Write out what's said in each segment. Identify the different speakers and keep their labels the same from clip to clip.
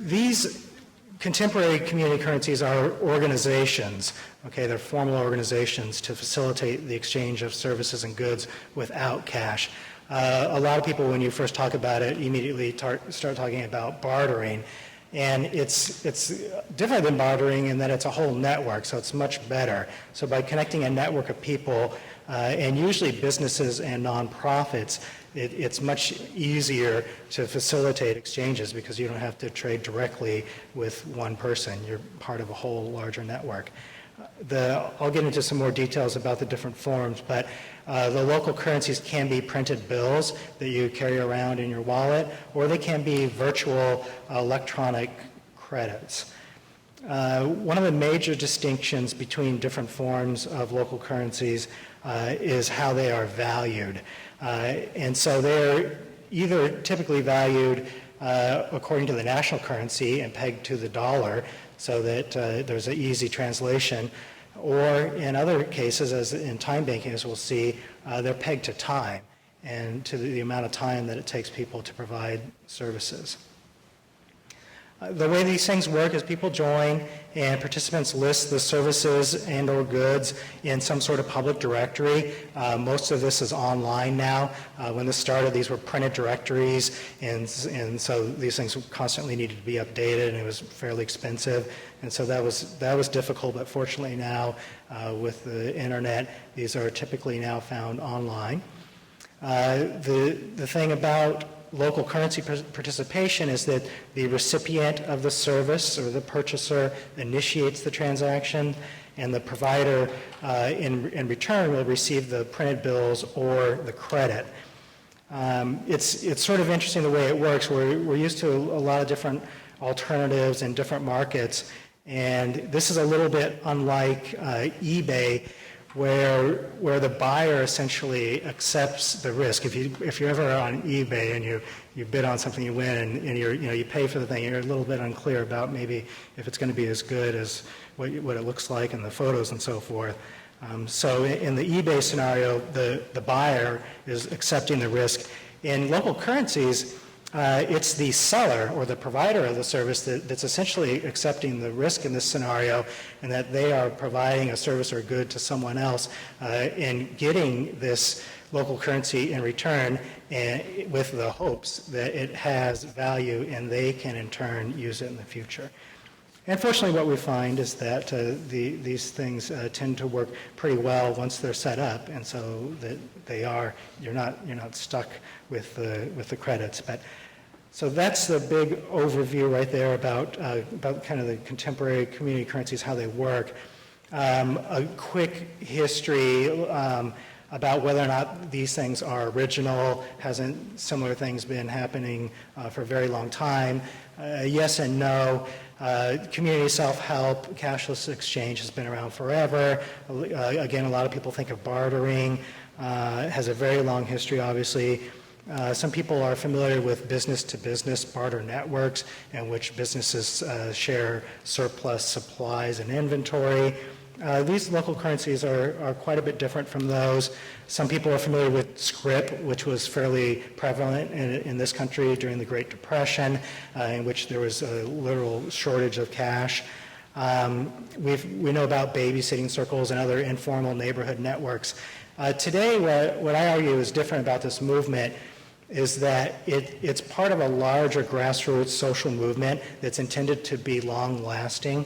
Speaker 1: these contemporary community currencies are organizations. Okay, they're formal organizations to facilitate the exchange of services and goods without cash. A lot of people, when you first talk about it, immediately start talking about bartering. And it's different than bartering in that it's a whole network, so it's much better. So by connecting a network of people, and usually businesses and nonprofits, it's much easier to facilitate exchanges because you don't have to trade directly with one person. You're part of a whole larger network. I'll get into some more details about the different forms, but the local currencies can be printed bills that you carry around in your wallet, or they can be virtual electronic credits. One of the major distinctions between different forms of local currencies is how they are valued. And so they're either typically valued according to the national currency and pegged to the dollar so that there's an easy translation, or in other cases, as in time banking, as we'll see, they're pegged to time and to the amount of time that it takes people to provide services. The way these things work is people join and participants list the services and or goods in some sort of public directory. Most of this is online now. When this started, these were printed directories, and so these things constantly needed to be updated, and it was fairly expensive. And so that was difficult, but fortunately now with the internet, these are typically now found online. The thing about local currency participation is that the recipient of the service or the purchaser initiates the transaction, and the provider in return will receive the printed bills or the credit. It's sort of interesting the way it works. We're used to a lot of different alternatives in different markets, and this is a little bit unlike eBay, where the buyer essentially accepts the risk. If you're ever on eBay and you bid on something, you win, and you pay for the thing, you're a little bit unclear about maybe if it's going to be as good as what it looks like in the photos and so forth. So in the eBay scenario, the buyer is accepting the risk. In local currencies, it's the seller or the provider of the service that's essentially accepting the risk in this scenario, and that they are providing a service or good to someone else and getting this local currency in return, and with the hopes that it has value and they can in turn use it in the future. And fortunately, what we find is that these things tend to work pretty well once they're set up, and so that you're not stuck with the credits. But so that's the big overview right there about kind of the contemporary community currencies, how they work. A quick history about whether or not these things are original. Hasn't similar things been happening for a very long time? Yes and no. Community self-help, cashless exchange has been around forever. Again, a lot of people think of bartering. Has a very long history, obviously. Some people are familiar with business-to-business barter networks in which businesses share surplus supplies and inventory. These local currencies are quite a bit different from those. Some people are familiar with scrip, which was fairly prevalent in this country during the Great Depression, in which there was a literal shortage of cash. We know about babysitting circles and other informal neighborhood networks. Today, what I argue is different about this movement is that it's part of a larger grassroots social movement that's intended to be long-lasting.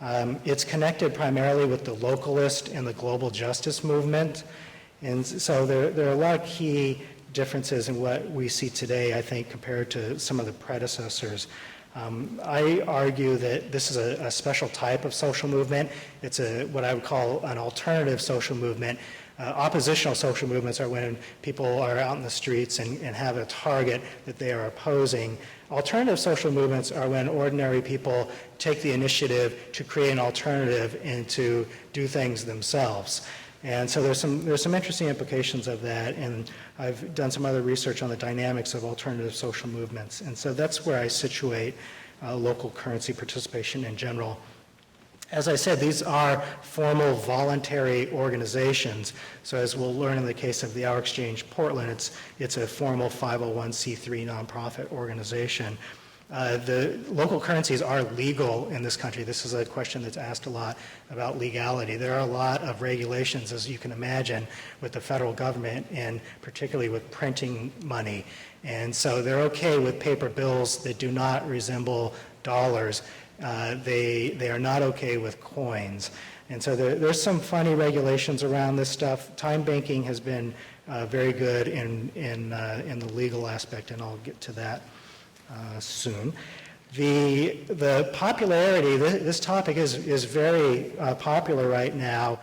Speaker 1: It's connected primarily with the localist and the global justice movement. And so there are a lot of key differences in what we see today, I think, compared to some of the predecessors. I argue that this is a special type of social movement. It's what I would call an alternative social movement. Oppositional social movements are when people are out in the streets and have a target that they are opposing. Alternative social movements are when ordinary people take the initiative to create an alternative and to do things themselves. And so there's some interesting implications of that, and I've done some other research on the dynamics of alternative social movements. And so that's where I situate local currency participation in general. As I said, these are formal voluntary organizations. So as we'll learn in the case of the Our Exchange Portland, it's a formal 501c3 nonprofit organization. The local currencies are legal in this country. This is a question that's asked a lot about legality. There are a lot of regulations, as you can imagine, with the federal government, and particularly with printing money. And so they're okay with paper bills that do not resemble dollars. They are not okay with coins. And so there's some funny regulations around this stuff. Time banking has been very good in the legal aspect, and I'll get to that soon. The popularity, this topic is very popular right now.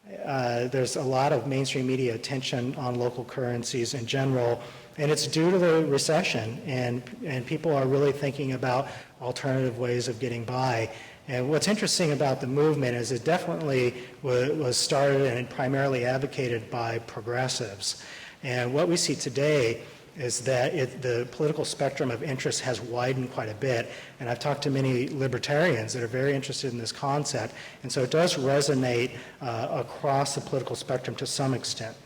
Speaker 1: There's a lot of mainstream media attention on local currencies in general, and it's due to the recession, and people are really thinking about alternative ways of getting by. And what's interesting about the movement is it definitely was started and primarily advocated by progressives. And what we see today is that the political spectrum of interest has widened quite a bit. And I've talked to many libertarians that are very interested in this concept. And so it does resonate across the political spectrum to some extent.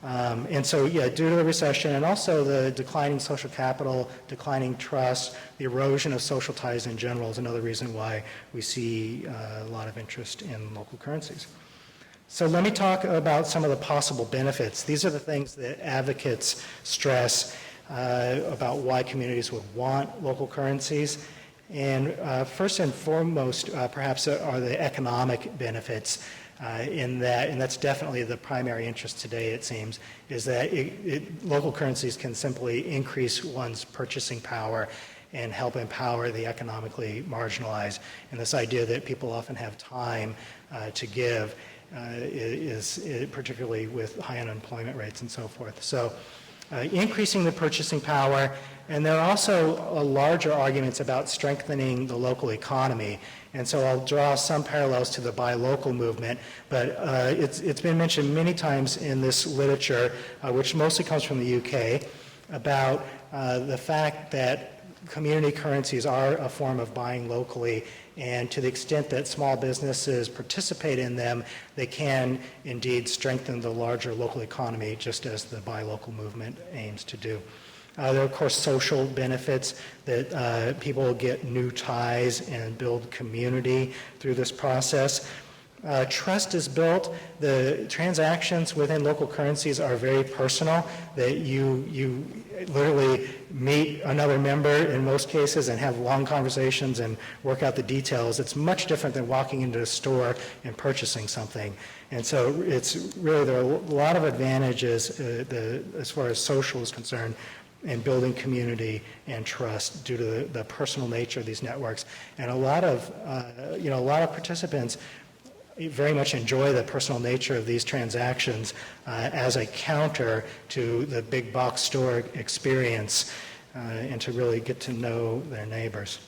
Speaker 1: And so, yeah, due to the recession and also the declining social capital, declining trust, the erosion of social ties in general is another reason why we see a lot of interest in local currencies. So let me talk about some of the possible benefits. These are the things that advocates stress about why communities would want local currencies. And first and foremost, perhaps, are the economic benefits. And that's definitely the primary interest today, it seems, is that local currencies can simply increase one's purchasing power and help empower the economically marginalized. And this idea that people often have time to give is particularly with high unemployment rates and so forth. So increasing the purchasing power, and there are also larger arguments about strengthening the local economy. And so I'll draw some parallels to the buy local movement, but it's been mentioned many times in this literature, which mostly comes from the UK, about the fact that community currencies are a form of buying locally, and to the extent that small businesses participate in them, they can indeed strengthen the larger local economy, just as the buy local movement aims to do. There are, of course, social benefits that people get new ties and build community through this process. Trust is built. The transactions within local currencies are very personal, that you literally meet another member in most cases and have long conversations and work out the details. It's much different than walking into a store and purchasing something. And so it's really, there are a lot of advantages as far as social is concerned in building community and trust due to the personal nature of these networks. And a lot of participants very much enjoy the personal nature of these transactions as a counter to the big box store experience and to really get to know their neighbors.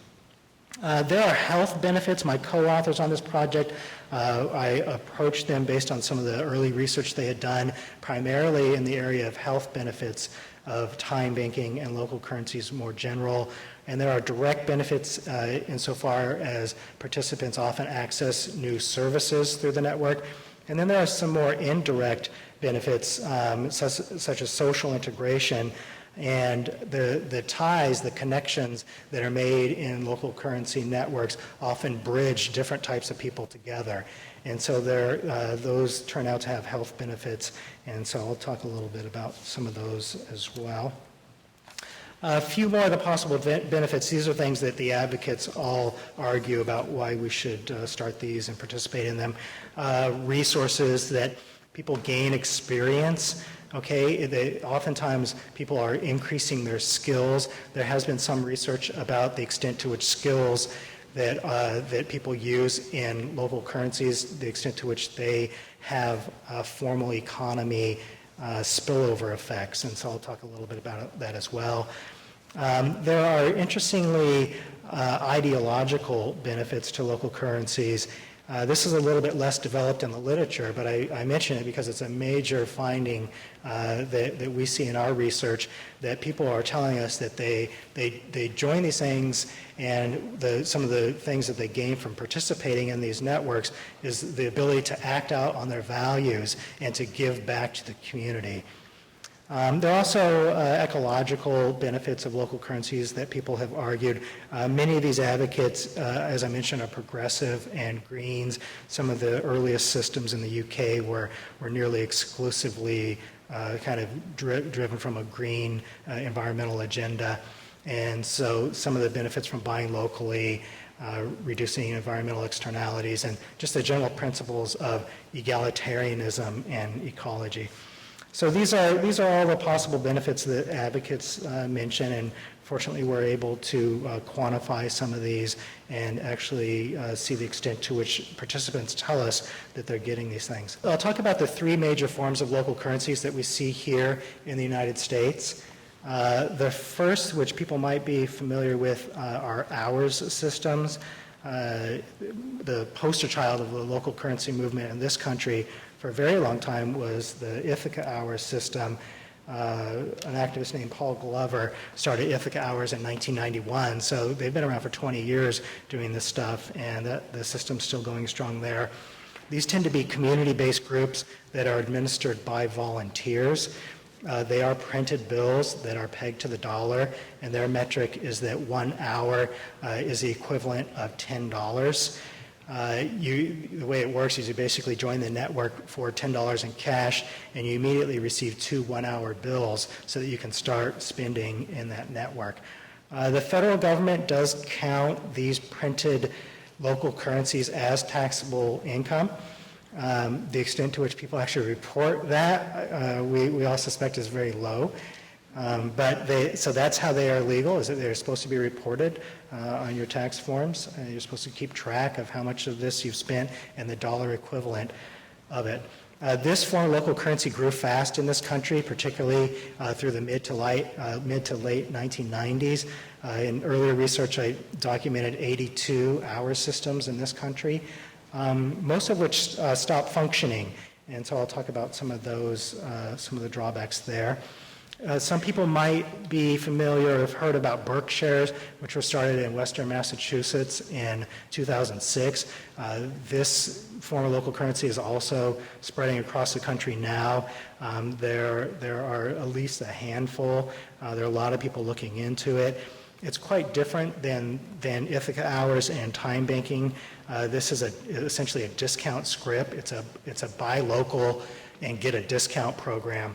Speaker 1: There are health benefits. My co-authors on this project, I approached them based on some of the early research they had done, primarily in the area of health benefits of time banking and local currencies more general. And there are direct benefits insofar as participants often access new services through the network. And then there are some more indirect benefits, such as social integration and the ties, the connections that are made in local currency networks often bridge different types of people together. And so those turn out to have health benefits. And so I'll talk a little bit about some of those as well. A few more of the possible benefits. These are things that the advocates all argue about why we should start these and participate in them. Resources that people gain experience. Okay, oftentimes people are increasing their skills. There has been some research about the extent to which skills that people use in local currencies, the extent to which they have formal economy spillover effects, and so I'll talk a little bit about that as well. There are, interestingly, ideological benefits to local currencies. This is a little bit less developed in the literature, but I mention it because it's a major finding that we see in our research, that people are telling us that they join these things, and some of the things that they gain from participating in these networks is the ability to act out on their values and to give back to the community. There are also ecological benefits of local currencies that people have argued. Many of these advocates, as I mentioned, are progressive and Greens. Some of the earliest systems in the UK were nearly exclusively kind of driven from a green environmental agenda. And so some of the benefits from buying locally, reducing environmental externalities, and just the general principles of egalitarianism and ecology. So these are all the possible benefits that advocates mention, and fortunately we're able to quantify some of these and actually see the extent to which participants tell us that they're getting these things. I'll talk about the three major forms of local currencies that we see here in the United States. The first, which people might be familiar with, are hours systems. The poster child of the local currency movement in this country for a very long time was the Ithaca Hours system. An activist named Paul Glover started Ithaca Hours in 1991, so they've been around for 20 years doing this stuff, and the system's still going strong there. These tend to be community-based groups that are administered by volunteers. They are printed bills that are pegged to the dollar, and their metric is that 1 hour is the equivalent of $10. The way it works is you basically join the network for $10 in cash, and you immediately receive 2 one-hour bills so that you can start spending in that network. The federal government does count these printed local currencies as taxable income. The extent to which people actually report that, we all suspect is very low. So that's how they are legal, is that they're supposed to be reported on your tax forms. You're supposed to keep track of how much of this you've spent and the dollar equivalent of it. This form of local currency grew fast in this country, particularly through the mid to late 1990s. In earlier research, I documented 82 hour systems in this country, most of which stopped functioning. And so I'll talk about some of those, some of the drawbacks there. Some people might be familiar or have heard about Berkshires, which were started in Western Massachusetts in 2006. This form of local currency is also spreading across the country now. There are at least a handful. There are a lot of people looking into it. It's quite different than Ithaca Hours and time banking. This is essentially a discount script. It's a buy local and get a discount program.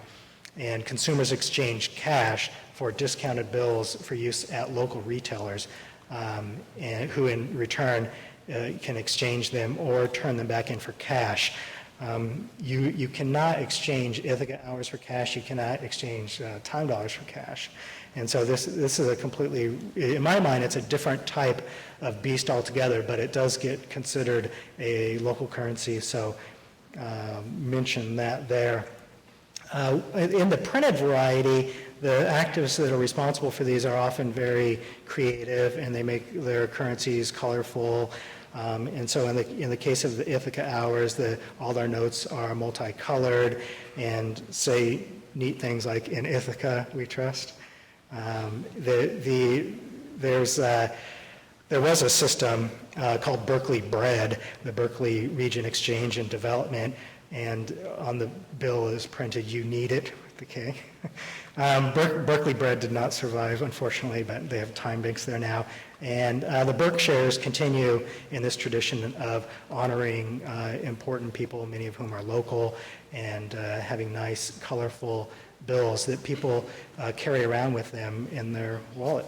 Speaker 1: And consumers exchange cash for discounted bills for use at local retailers, and who in return can exchange them or turn them back in for cash. You cannot exchange Ithaca Hours for cash. You cannot exchange time dollars for cash. And so this is a completely, in my mind, it's a different type of beast altogether, but it does get considered a local currency, so mention that there. In the printed variety, the activists that are responsible for these are often very creative, and they make their currencies colorful. And so in the case of the Ithaca Hours, all their notes are multicolored and say neat things like, "In Ithaca, we trust." There was a system called Berkeley Bread, the Berkeley Region Exchange and Development, and on the bill is printed, "You need it," with the K. Berkeley Bread did not survive, unfortunately, but they have time banks there now. And the Berkshires continue in this tradition of honoring important people, many of whom are local, and having nice, colorful bills that people carry around with them in their wallet.